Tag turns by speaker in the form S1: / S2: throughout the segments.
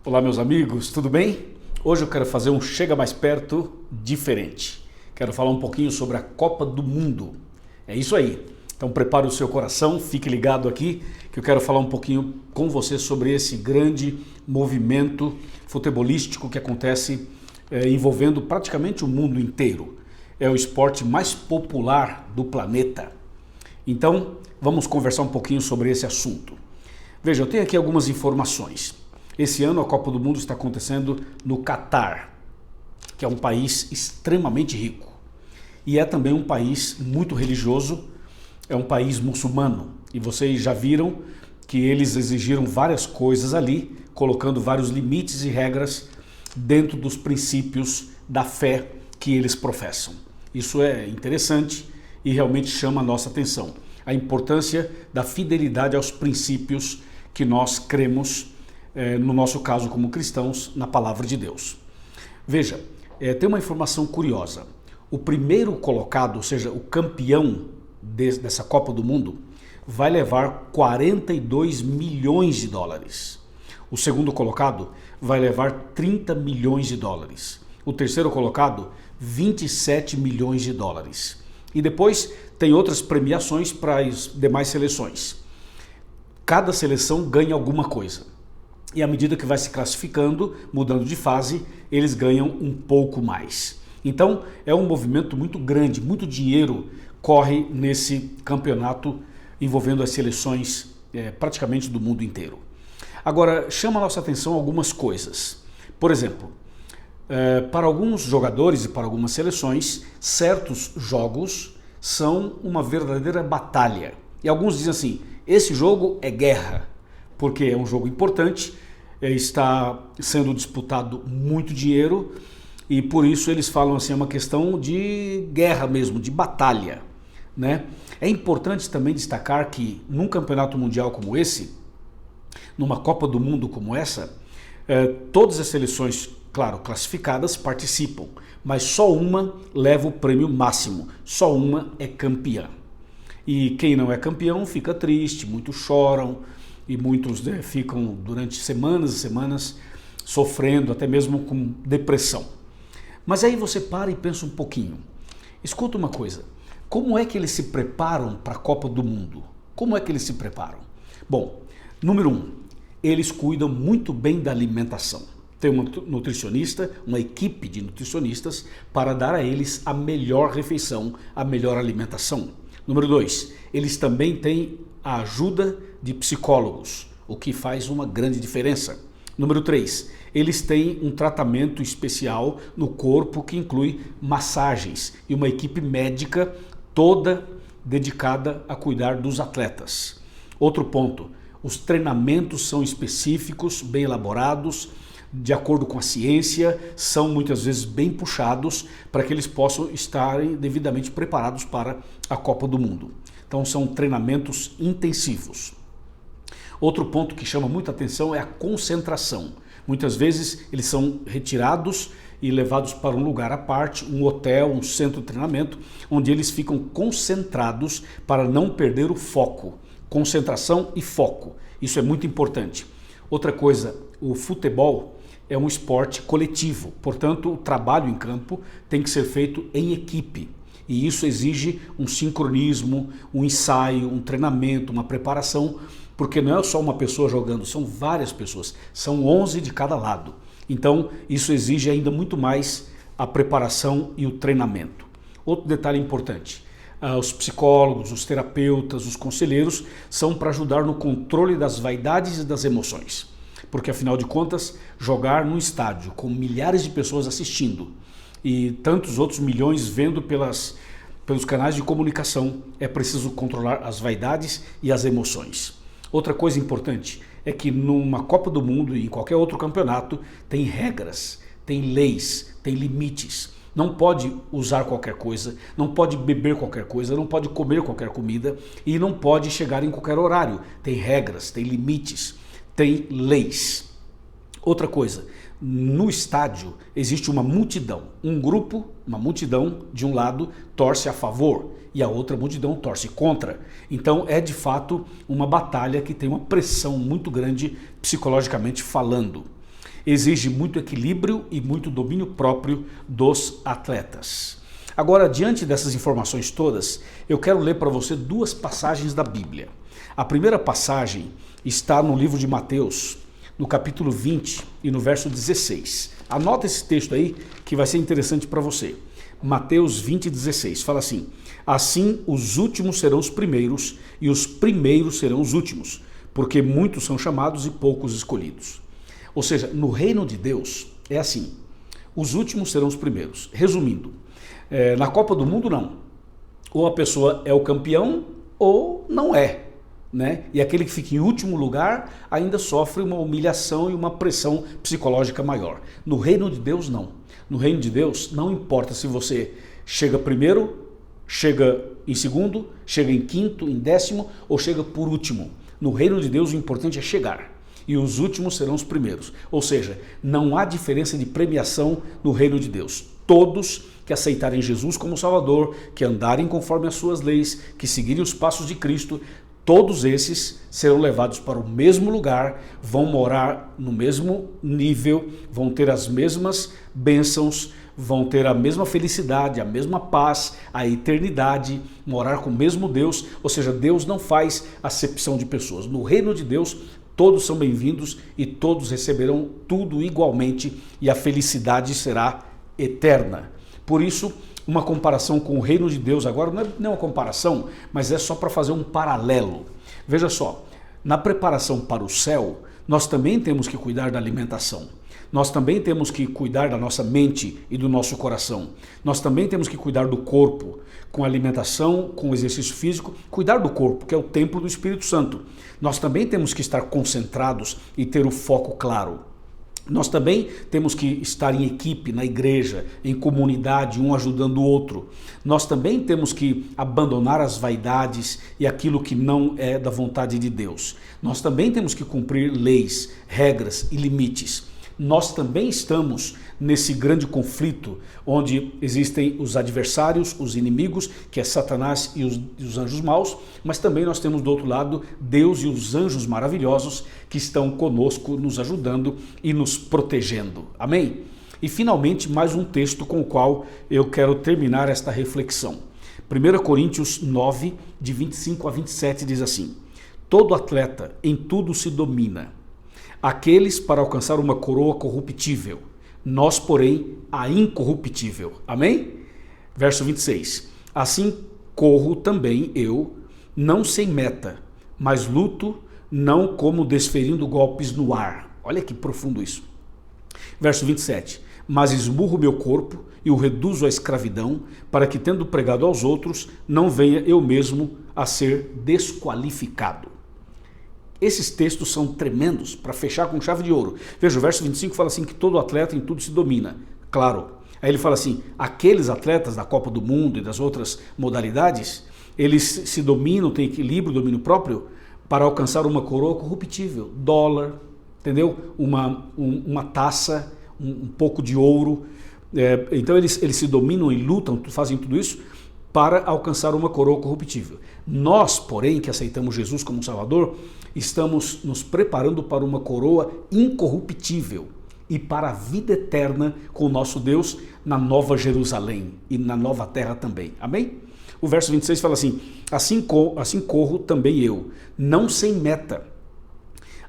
S1: Olá, meus amigos, tudo bem? Hoje eu quero fazer um Chega Mais Perto diferente. Quero falar um pouquinho sobre a Copa do Mundo. É isso aí. Então prepare o seu coração, fique ligado aqui, que eu quero falar um pouquinho com você sobre esse grande movimento futebolístico que acontece envolvendo praticamente o mundo inteiro. É o esporte mais popular do planeta. Então, vamos conversar um pouquinho sobre esse assunto. Veja, eu tenho aqui algumas informações. Esse ano a Copa do Mundo está acontecendo no Catar, que é um país extremamente rico. E é também um país muito religioso, é um país muçulmano. E vocês já viram que eles exigiram várias coisas ali, colocando vários limites e regras dentro dos princípios da fé que eles professam. Isso é interessante e realmente chama a nossa atenção. A importância da fidelidade aos princípios que nós cremos, no nosso caso como cristãos, na palavra de Deus. Veja, tem uma informação curiosa. O primeiro colocado, ou seja, o campeão dessa Copa do Mundo, vai levar 42 milhões de dólares. O segundo colocado vai levar 30 milhões de dólares. O terceiro colocado, 27 milhões de dólares. E depois tem outras premiações para as demais seleções. Cada seleção ganha alguma coisa. E à medida que vai se classificando, mudando de fase, eles ganham um pouco mais. Então é um movimento muito grande, muito dinheiro corre nesse campeonato envolvendo as seleções praticamente do mundo inteiro. Agora, chama a nossa atenção algumas coisas. Por exemplo, para alguns jogadores e para algumas seleções, certos jogos são uma verdadeira batalha. E alguns dizem assim, esse jogo é guerra, porque é um jogo importante, está sendo disputado muito dinheiro e por isso eles falam assim, é uma questão de guerra mesmo, de batalha, né? É importante também destacar que num campeonato mundial como esse, numa Copa do Mundo como essa, todas as seleções, claro, classificadas participam, mas só uma leva o prêmio máximo, só uma é campeã. E quem não é campeão fica triste, muitos choram e muitos ficam durante semanas e semanas sofrendo, até mesmo com depressão. Mas aí você para e pensa um pouquinho. Escuta uma coisa, como é que eles se preparam para a Copa do Mundo? Como é que eles se preparam? Bom, número 1, eles cuidam muito bem da alimentação. Tem uma nutricionista, uma equipe de nutricionistas para dar a eles a melhor refeição, a melhor alimentação. Número 2, eles também têm a ajuda de psicólogos, o que faz uma grande diferença. Número 3, eles têm um tratamento especial no corpo que inclui massagens e uma equipe médica toda dedicada a cuidar dos atletas. Outro ponto, os treinamentos são específicos, bem elaborados, de acordo com a ciência, são muitas vezes bem puxados para que eles possam estarem devidamente preparados para a Copa do Mundo. Então são treinamentos intensivos. Outro ponto que chama muita atenção é a concentração. Muitas vezes eles são retirados e levados para um lugar à parte, um hotel, um centro de treinamento, onde eles ficam concentrados para não perder o foco. Concentração e foco, isso é muito importante. Outra coisa, o futebol é um esporte coletivo, portanto o trabalho em campo tem que ser feito em equipe. E isso exige um sincronismo, um ensaio, um treinamento, uma preparação, porque não é só uma pessoa jogando, são várias pessoas, são 11 de cada lado. Então isso exige ainda muito mais a preparação e o treinamento. Outro detalhe importante, os psicólogos, os terapeutas, os conselheiros são para ajudar no controle das vaidades e das emoções. Porque afinal de contas, jogar num estádio com milhares de pessoas assistindo e tantos outros milhões vendo pelos canais de comunicação, é preciso controlar as vaidades e as emoções. Outra coisa importante é que numa Copa do Mundo e em qualquer outro campeonato tem regras, tem leis, tem limites. Não pode usar qualquer coisa, não pode beber qualquer coisa, não pode comer qualquer comida e não pode chegar em qualquer horário. Tem regras, tem limites, tem leis. Outra coisa, no estádio existe uma multidão, um grupo, uma multidão de um lado torce a favor e a outra multidão torce contra. Então é de fato uma batalha que tem uma pressão muito grande psicologicamente falando. exige muito equilíbrio e muito domínio próprio dos atletas. Agora, diante dessas informações todas, eu quero ler para você duas passagens da Bíblia. A primeira passagem está no livro de Mateus, no capítulo 20 e no verso 16. Anota esse texto aí que vai ser interessante para você. Mateus 20, 16, fala assim: assim os últimos serão os primeiros e os primeiros serão os últimos, porque muitos são chamados e poucos escolhidos. Ou seja, no reino de Deus é assim, os últimos serão os primeiros. Resumindo, na Copa do Mundo não, ou a pessoa é o campeão ou não é, né? E aquele que fica em último lugar ainda sofre uma humilhação e uma pressão psicológica maior. No reino de Deus não. No reino de Deus não importa se você chega primeiro, chega em segundo, chega em quinto, em décimo ou chega por último. No reino de Deus o importante é chegar. E os últimos serão os primeiros. Ou seja, não há diferença de premiação no reino de Deus. Todos que aceitarem Jesus como Salvador, que andarem conforme as suas leis, que seguirem os passos de Cristo, todos esses serão levados para o mesmo lugar, vão morar no mesmo nível, vão ter as mesmas bênçãos, vão ter a mesma felicidade, a mesma paz, a eternidade, morar com o mesmo Deus. Ou seja, Deus não faz acepção de pessoas. No reino de Deus, todos são bem-vindos e todos receberão tudo igualmente e a felicidade será eterna. Por isso, uma comparação com o reino de Deus agora não é uma comparação, mas é só para fazer um paralelo. Veja só, na preparação para o céu, nós também temos que cuidar da alimentação. Nós também temos que cuidar da nossa mente e do nosso coração. Nós também temos que cuidar do corpo, com alimentação, com exercício físico, cuidar do corpo, que é o templo do Espírito Santo. Nós também temos que estar concentrados e ter o foco claro. Nós também temos que estar em equipe, na igreja, em comunidade, um ajudando o outro. Nós também temos que abandonar as vaidades e aquilo que não é da vontade de Deus. Nós também temos que cumprir leis, regras e limites. Nós também estamos nesse grande conflito onde existem os adversários, os inimigos, que é Satanás e os anjos maus, mas também nós temos do outro lado Deus e os anjos maravilhosos que estão conosco, nos ajudando e nos protegendo. Amém? E finalmente mais um texto com o qual eu quero terminar esta reflexão. 1 Coríntios 9, de 25 a 27 diz assim: todo atleta em tudo se domina. Aqueles para alcançar uma coroa corruptível, nós, porém, a incorruptível. Amém? Verso 26. Assim corro também eu, não sem meta, mas luto, não como desferindo golpes no ar. Olha que profundo isso. Verso 27. Mas esmurro meu corpo e o reduzo à escravidão, para que, tendo pregado aos outros, não venha eu mesmo a ser desqualificado. Esses textos são tremendos para fechar com chave de ouro. Veja, o verso 25 fala assim que todo atleta em tudo se domina. Claro. Aí ele fala assim, aqueles atletas da Copa do Mundo e das outras modalidades, eles se dominam, têm equilíbrio, domínio próprio, para alcançar uma coroa corruptível. Dólar, entendeu? Uma taça, um pouco de ouro. Então eles se dominam e lutam, fazem tudo isso para alcançar uma coroa corruptível. Nós, porém, que aceitamos Jesus como Salvador, estamos nos preparando para uma coroa incorruptível e para a vida eterna com o nosso Deus na Nova Jerusalém e na Nova Terra também. Amém? O verso 26 fala assim, assim corro também eu, não sem meta.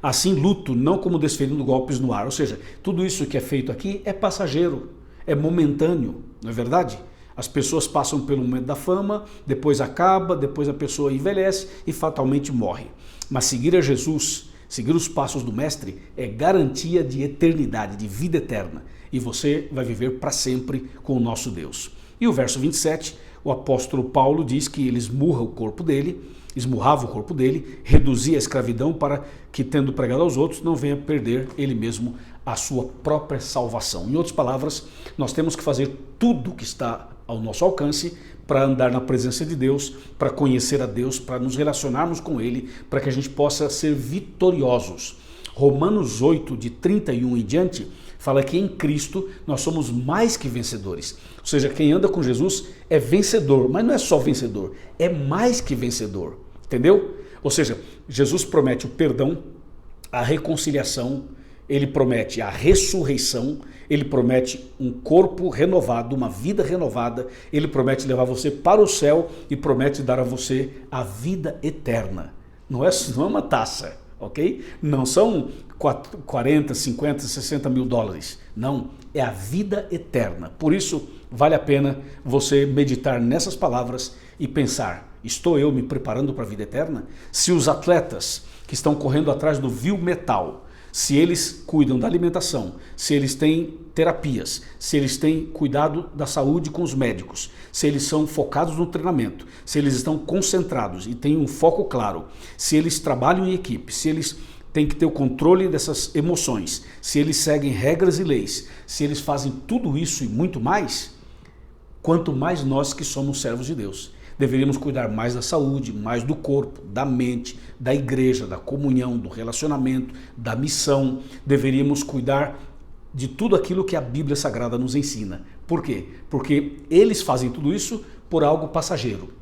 S1: Assim luto, não como desferindo golpes no ar. Ou seja, tudo isso que é feito aqui é passageiro, é momentâneo, não é verdade? As pessoas passam pelo momento da fama, depois acaba, depois a pessoa envelhece e fatalmente morre. Mas seguir a Jesus, seguir os passos do Mestre, é garantia de eternidade, de vida eterna. E você vai viver para sempre com o nosso Deus. E o verso 27, o apóstolo Paulo diz que ele esmurrava o corpo dele, reduzia a escravidão para que, tendo pregado aos outros, não venha perder ele mesmo a sua própria salvação. Em outras palavras, nós temos que fazer tudo que está ao nosso alcance para andar na presença de Deus, para conhecer a Deus, para nos relacionarmos com Ele, para que a gente possa ser vitoriosos. Romanos 8, de 31 em diante, fala que em Cristo nós somos mais que vencedores. Ou seja, quem anda com Jesus é vencedor, mas não é só vencedor, é mais que vencedor. Entendeu? Ou seja, Jesus promete o perdão, a reconciliação ele promete a ressurreição, ele promete um corpo renovado, uma vida renovada, ele promete levar você para o céu e promete dar a você a vida eterna. Não é uma taça, ok? Não são 40, 50, 60 mil dólares. Não, é a vida eterna. Por isso, vale a pena você meditar nessas palavras e pensar, estou eu me preparando para a vida eterna? Se os atletas que estão correndo atrás do vil metal, se eles cuidam da alimentação, se eles têm terapias, se eles têm cuidado da saúde com os médicos, se eles são focados no treinamento, se eles estão concentrados e têm um foco claro, se eles trabalham em equipe, se eles têm que ter o controle dessas emoções, se eles seguem regras e leis, se eles fazem tudo isso e muito mais, quanto mais nós que somos servos de Deus. Deveríamos cuidar mais da saúde, mais do corpo, da mente, da igreja, da comunhão, do relacionamento, da missão. Deveríamos cuidar de tudo aquilo que a Bíblia Sagrada nos ensina. Por quê? Porque eles fazem tudo isso por algo passageiro.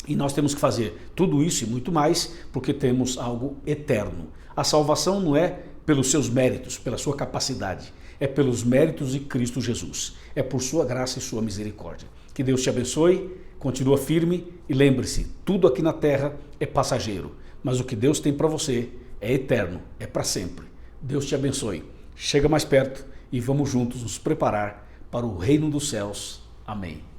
S1: E nós temos que fazer tudo isso e muito mais porque temos algo eterno. A salvação não é pelos seus méritos, pela sua capacidade. É pelos méritos de Cristo Jesus. É por sua graça e sua misericórdia. Que Deus te abençoe, continua firme e lembre-se, tudo aqui na terra é passageiro, mas o que Deus tem para você é eterno, é para sempre. Deus te abençoe. Chega mais perto e vamos juntos nos preparar para o reino dos céus. Amém.